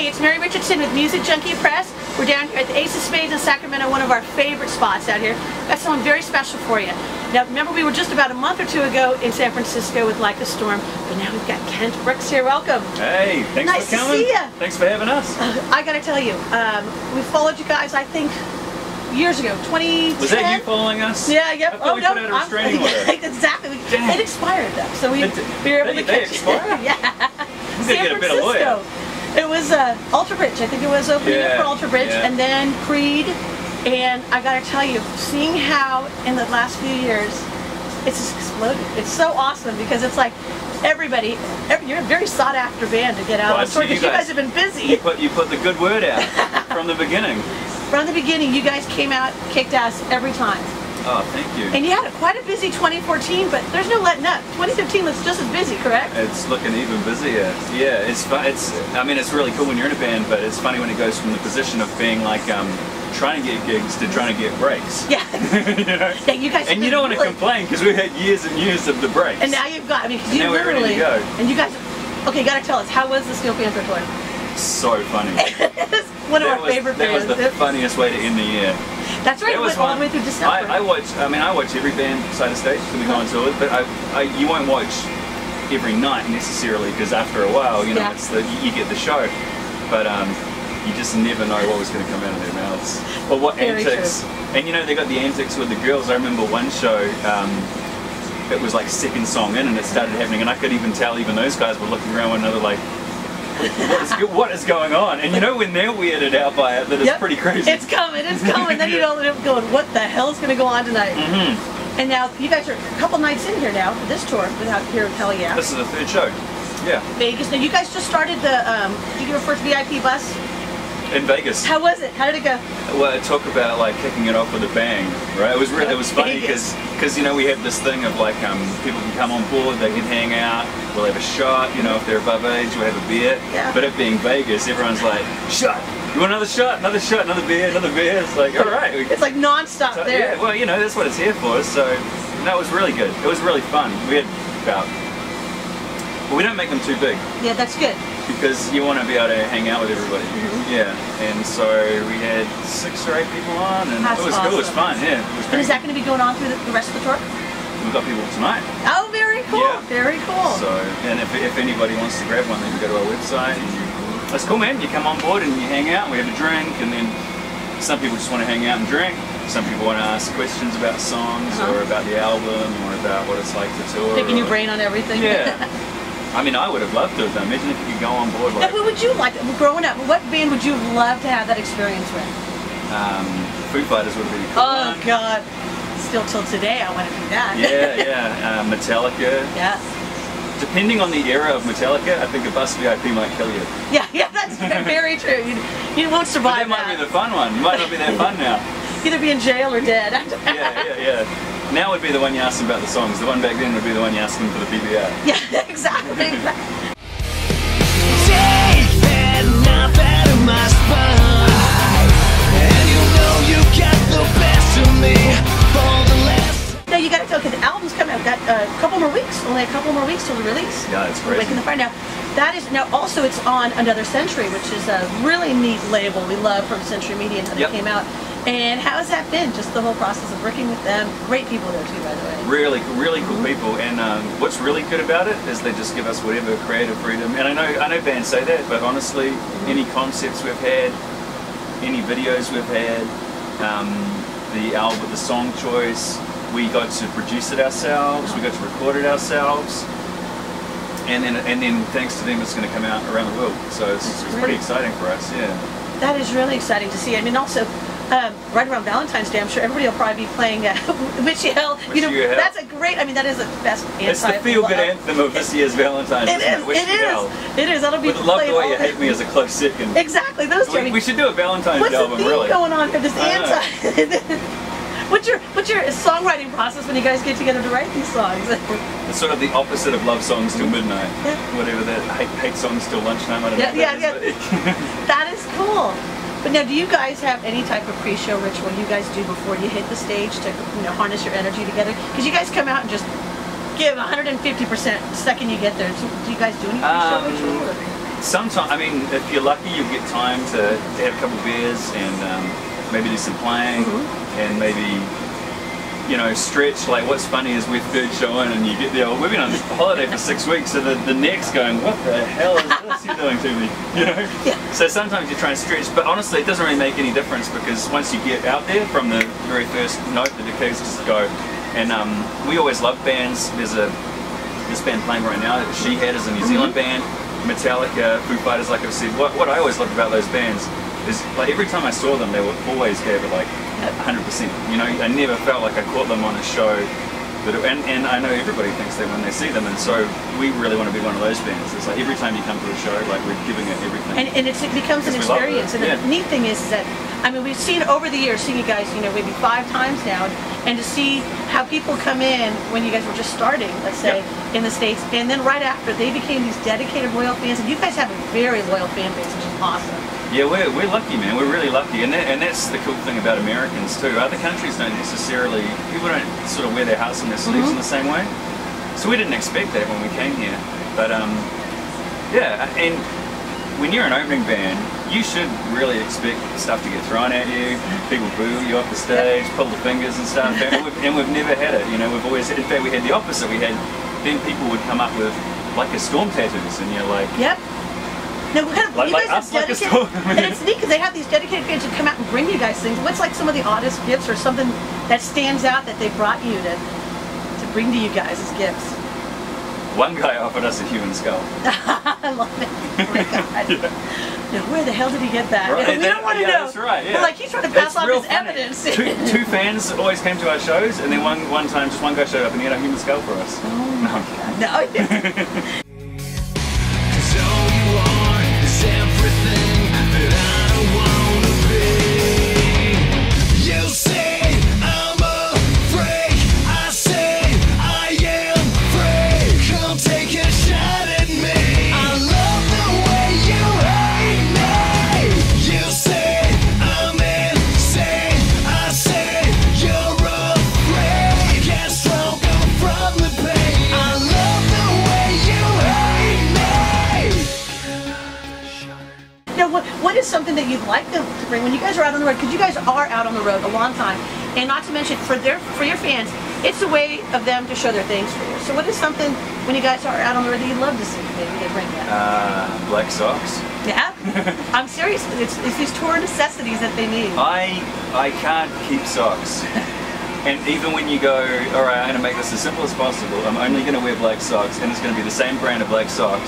it's Mary Richardson with Music Junkie Press. We're down here at the Ace of Spades in Sacramento, one of our favorite spots out here. Got someone very special for you. Now, remember we were just about a month or two ago in San Francisco with Like a Storm, but now we've got Kent Brooks here. Welcome. Hey, thanks nice for coming. Nice to see you. Thanks for having us. I gotta tell you, we followed you guys, I think, years ago, 2010. Was that you following us? Yeah, yep. I thought we put out a restraining order. Exactly. It expired though, so we were able to catch it. Yeah. San get a bit of lawyer. It was Ultra Bridge. I think it was opening up for Ultra Bridge, and then Creed. And I gotta tell you, seeing how in the last few years it's just exploded. It's so awesome because it's like everybody, you're a very sought after band to get out on tour because you guys have been busy. You put the good word out from the beginning. From the beginning, you guys came out, kicked ass every time. Oh, thank you. And you had quite a busy 2014, but there's no letting up. 2015 looks just as busy, correct? It's looking even busier. Yeah, it's fun. I mean, it's really cool when you're in a band, but it's funny when it goes from the position of being like trying to get gigs to trying to get breaks. Yeah. You know? Yeah, you guys. And you don't want to complain because we've had years and years of the breaks. And now you've got. I mean, because you now literally. We're ready to go. And you guys. Okay, gotta tell us, how was the Steel Panther tour? So funny. One of our favorite bands. That was the funniest way to end the year. That's right. It went all the way through December. I watch every band side of stage when we go on tour, but you won't watch every night necessarily because after a while, you know, you get the show, but you just never know what was going to come out of their mouths or what antics. And you know, they got the antics with the girls. I remember one show. It was like second song in, and it started happening, and I could even tell even those guys were looking around one another like, what is going on? And you know when they're weirded out by it, that it's pretty crazy. It's coming, it's coming. Then you know they're going, what the hell is going to go on tonight? And now you guys are a couple nights in here now for this tour without here in Hell Yeah. This is the third show. Yeah. Vegas. Now you guys just started the. Did you get your first VIP bus? In Vegas. How was it? How did it go? Well, talk about like kicking it off with a bang, right? It was really, it was funny because you know we have this thing of like people can come on board, they can hang out, we'll have a shot, you know, if they're above age, we'll have a beer. Yeah. But it being Vegas, everyone's like, shot. You want another shot, another shot, another beer, another beer. It's like, all right. It's like non-stop there. Yeah, well, you know, that's what it's here for. So that was really good. It was really fun. We had about. Well, we don't make them too big. Yeah, that's good. Because you want to be able to hang out with everybody. Yeah, and so we had 6 or 8 people on, and it was cool. It was fun. Yeah. It was and is that going to be going on through the rest of the tour? We've got people tonight. Oh, very cool. Yeah. Very cool. So, and if anybody wants to grab one, they can go to our website. And that's cool, man. You come on board and you hang out. We have a drink, and then some people just want to hang out and drink. Some people want to ask questions about songs or about the album or about what it's like to tour. Picking your brain on everything. Yeah. I mean, I would have loved to have done. Imagine if you could go on board like... Now, what would you like, growing up, what band would you love to have that experience with? Foo Fighters would have been cool. Oh, God. Still till today, I want to do that. Yeah. Metallica. Yeah. Depending on the era of Metallica, I think a bus VIP might kill you. Yeah, that's very true. You won't survive but that might be the fun one. You might not be that fun now. Either be in jail or dead. Yeah. Now would be the one you asked them about the songs. The one back then would be the one you asked them for the PBR. Yeah, exactly. Take that knife out of my spine, and you know you got the best of me for the last. Now you got to tell, because the album's coming out. Got a couple more weeks. Only a couple more weeks till the release. Yeah, it's crazy. Waking the Fire. Now, that is now also it's on Another Century, which is a really neat label we love from Century Media that came out. And how has that been? Just the whole process of working with them. Great people there too, by the way. Really cool people. And what's really good about it is they just give us whatever creative freedom. And I know bands say that, but honestly, any concepts we've had, any videos we've had, the album, the song choice, we got to produce it ourselves. We got to record it ourselves. And then thanks to them, it's going to come out around the world. So it's pretty exciting for us. Yeah. That is really exciting to see. I mean, also. Right around Valentine's Day, I'm sure everybody will probably be playing Wish You Hell. You know, that's a great, I mean, that is the best anthem. It's the feel-good anthem of this year's Valentine's. It is. That'll be played. Love the Way You Hate Me as a close second. Exactly, those two. We should do a Valentine's album, really. What's the theme going on here, this anti... What's your songwriting process when you guys get together to write these songs? It's sort of the opposite of love songs till midnight. Yeah. Whatever that, hate songs till lunchtime, I don't know. Yeah. That is cool. But now, do you guys have any type of pre-show ritual you guys do before you hit the stage to harness your energy together? Because you guys come out and just give 150% the second you get there. So do you guys do any pre-show ritual? sometimes, I mean, if you're lucky, you'll get time to have a couple of beers and maybe do some playing and maybe, you know, stretch. Like, what's funny is we're third show in and you get there, we've been on holiday for 6 weeks, so the neck's going, what the hell is this you're doing to me, you know? Yeah. So sometimes you try and stretch, but honestly it doesn't really make any difference, because once you get out there from the very first note, the keys just go. And we always love bands. There's this band playing right now, She Had, is a New Zealand band. Metallica, Foo Fighters, like I've said. What I always loved about those bands is, like, every time I saw them, they would always gave it like 100%. You know, I never felt like I caught them on a show. And I know everybody thinks that when they see them, and so we really want to be one of those bands. It's like every time you come to a show, like, we're giving it everything. And it becomes an experience. And the neat thing is that, I mean, we've seen over the years, seeing you guys, you know, maybe 5 times now, and to see how people come in when you guys were just starting, let's say, in the States, and then right after, they became these dedicated loyal fans, and you guys have a very loyal fan base, which is awesome. Yeah, we're lucky, man. We're really lucky, and that's the cool thing about Americans too. Other countries don't necessarily, people don't sort of wear their hearts on their sleeves in the same way. So we didn't expect that when we came here. But yeah, and when you're an opening band, you should really expect stuff to get thrown at you. People boo you off the stage, pull the fingers and stuff. And we've never had it. You know, we've always, in fact, we had the opposite. Then people would come up with like a storm tattoos, and you're like, yep. No, like us, like a storm. And it's neat because they have these dedicated fans who come out and bring you guys things. What's like some of the oddest gifts or something that stands out that they brought you to bring to you guys as gifts? One guy offered us a human skull. I love it. Oh my God. Now, where the hell did he get that? Right. We don't want to know. That's right. Yeah. We're like, he's trying to pass off his evidence. Two fans always came to our shows, and then one time, just one guy showed up and he had a human skull for us. Oh my God. No. Everything that I wanna be. You say I'm afraid, I say I am free. Come take a shot at me. I love the way you hate me. You say I'm insane, I say you're afraid. Get stronger from the pain. I love the way you hate me. Now, what is something that you'd like them to bring when you guys are out on the road? Because you guys are out on the road a long time, and not to mention for your fans, it's a way of them to show their things for you. So, what is something when you guys are out on the road that you'd love to see? Maybe they bring that. Black socks. Yeah, I'm serious. It's these tour necessities that they need. I can't keep socks. And even when you go, all right, I'm going to make this as simple as possible, I'm only going to wear black socks, and it's going to be the same brand of black socks.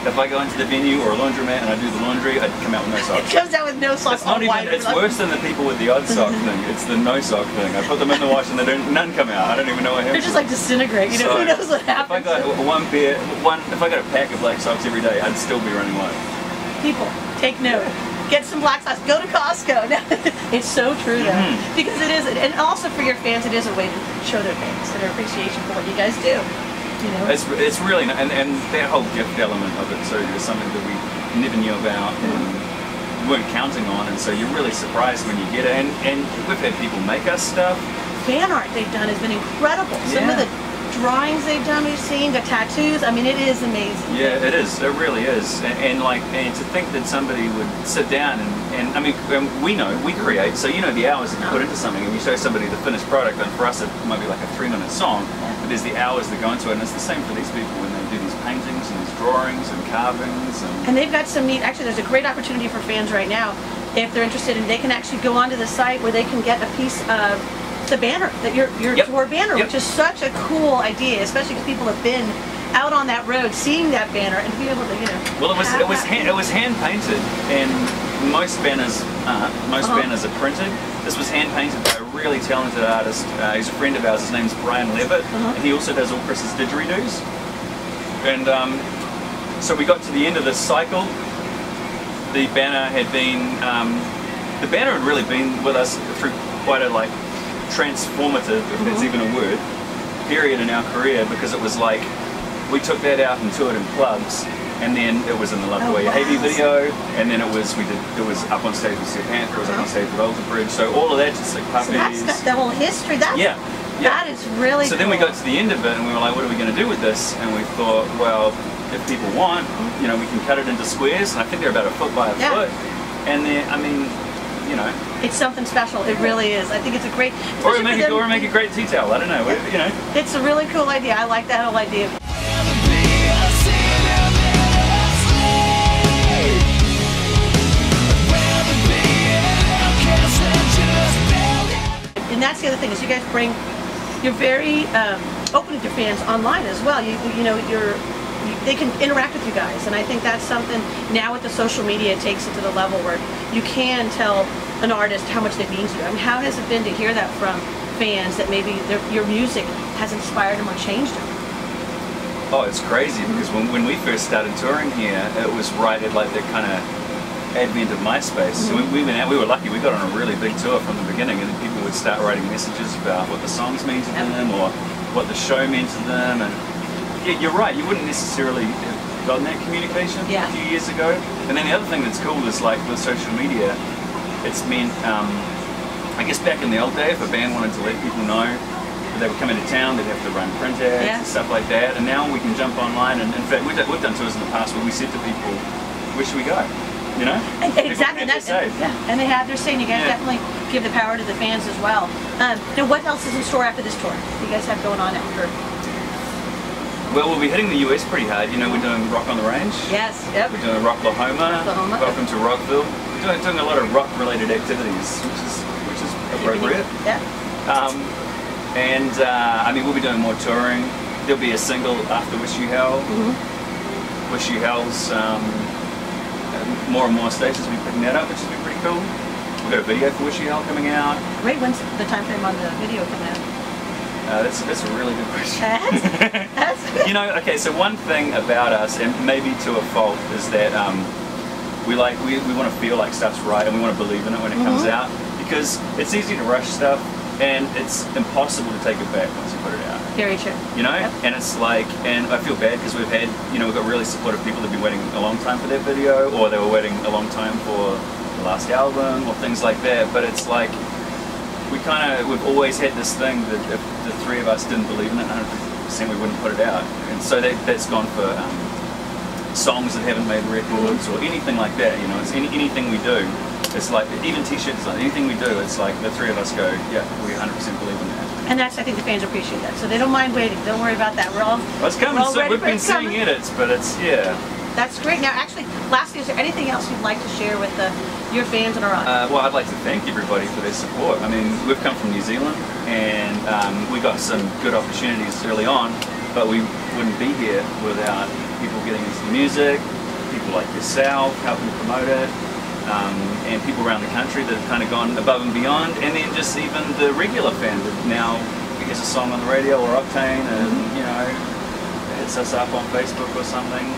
If I go into the venue or a laundromat and I do the laundry, I'd come out with no socks. It comes out with no socks. It's not even, it's worse than the people with the odd sock thing. It's the no sock thing. I put them in the wash and none come out. I don't even know what happens. They're just like disintegrate. You know, who knows what happens? If I got if I got a pack of black socks every day, I'd still be running low. People, take note. Get some black socks. Go to Costco. It's so true though, because it is, and also for your fans, it is a way to show their thanks and their appreciation for what you guys do. You know, it's really, and that whole gift element of it too is something that we never knew about and weren't counting on, and so you're really surprised when you get it. And we've had people make us stuff. Fan art they've done has been incredible. Some of the drawings they've done, we've seen, the tattoos. I mean, it is amazing. Yeah, it is. It really is. And to think that somebody would sit down and I mean, we know, we create, so you know the hours that you put into something, and you show somebody the finished product, and for us it might be like a 3-minute song, but there's the hours that go into it, and it's the same for these people when they do these paintings and these drawings and carvings. And they've got some neat, actually there's a great opportunity for fans right now, if they're interested, and they can actually go onto the site where they can get a piece of the banner, that your tour banner, which is such a cool idea, especially because people have been out on that road seeing that banner and to be able to, you know. Well, it was hand painted, and most banners are printed. This was hand painted by a really talented artist. He's a friend of ours. His name's Brian Levitt, and he also does all Chris's didgeridoos. And so we got to the end of this cycle. The banner had really been with us through quite a transformative, if that's even a word, period in our career, because it was like we took that out and toured in clubs, and then it was in the Love the Way You Hate Me video, and then it was up on stage with Steel Panther, it was up on stage with Alter Bridge, so all of that, just like puppies. So that's got the whole history. That is really So then we got to the end of it and we were like, what are we going to do with this? And we thought, well, if people want, you know, we can cut it into squares, and I think they're about a foot by a foot. And then, I mean, you know, it's something special. It really is. I think it's a great. Or make a great tea towel. I don't know. You know, it's a really cool idea. I like that whole idea. And that's the other thing is you guys you're very open with your fans online as well. You know, they can interact with you guys, and I think that's something now with the social media, it takes it to the level where you can tell an artist how much they mean to you. I mean, how has it been to hear that from fans that maybe your music has inspired them or changed them? Oh, it's crazy because when we first started touring here, it was right at like the kind of advent of MySpace. So we were lucky. We got on a really big tour from the beginning, and then people would start writing messages about what the songs mean to them or what the show meant to them. And yeah, you're right. You wouldn't necessarily have gotten that communication a few years ago. And then the other thing that's cool is like with social media, it's meant, I guess back in the old day, if a band wanted to let people know that they were coming to town, they'd have to run print ads and stuff like that. And now we can jump online, and in fact, we've done tours in the past where we said to people, "Where should we go?" You know? Exactly. And they're saying you guys definitely give the power to the fans as well. Now, what else is in store after this tour? You guys have going on after? Well, we'll be hitting the US pretty hard. You know, we're doing Rock on the Range. Yes. Yep. We're doing Rocklahoma. Welcome to Rockville. We're doing a lot of rock-related activities, which is appropriate. Yeah. I mean, we'll be doing more touring. There'll be a single after Wish You Hell. Wish You Hell's more and more stations will be picking that up, which will be pretty cool. We've got a video for Wish You Hell coming out. Great. When's the time frame on the video coming out? That's a really good question. You know, okay, so one thing about us, and maybe to a fault, is that we want to feel like stuff's right, and we want to believe in it when it comes out, because it's easy to rush stuff, and it's impossible to take it back once you put it out. Very true. You know, and it's like, and I feel bad because we've had, you know, we've got really supportive people that've been waiting a long time for that video, or they were waiting a long time for the last album, or things like that. But it's like, we've always had this thing that if the three of us didn't believe in it 100%, we wouldn't put it out. And so that's gone for songs that haven't made records or anything like that. You know, it's anything we do. It's like, even t-shirts, anything we do, it's like the three of us go, yeah, we 100% believe in that. And I think the fans appreciate that. So they don't mind waiting. Don't worry about that. Well, it's coming soon. We've been seeing edits, but it's, That's great. Now, actually, lastly, is there anything else you'd like to share with your fans and our audience? Well, I'd like to thank everybody for their support. I mean, we've come from New Zealand, and we got some good opportunities early on, but we wouldn't be here without people getting into the music, people like yourself helping promote it, and people around the country that have kind of gone above and beyond, and then just even the regular fan that now hears a song on the radio or Octane, and you know, hits us up on Facebook or something.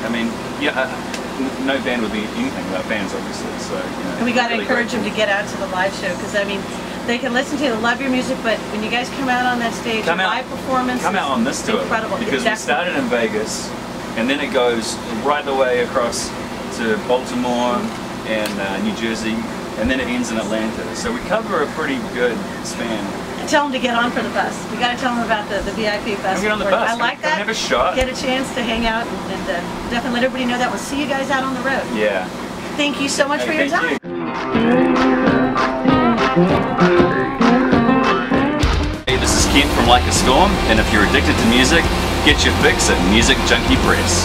I mean, no band would be anything without fans, obviously. So, you know, and we got to really encourage them to get out to the live show, because I mean, they can listen to you, love your music, but when you guys come out on that stage, live performance, come out on this tour, incredible. Because we started in Vegas, and then it goes right the way across to Baltimore and New Jersey, and then it ends in Atlanta. So we cover a pretty good span. Tell them to get on for the bus. We got to tell them about the VIP bus. Get on the bus. I like that. Have a shot. Get a chance to hang out and definitely let everybody know that. We'll see you guys out on the road. Yeah. Thank you so much for your time. Hey, this is Kent from Like a Storm, and if you're addicted to music, get your fix at Music Junkie Press.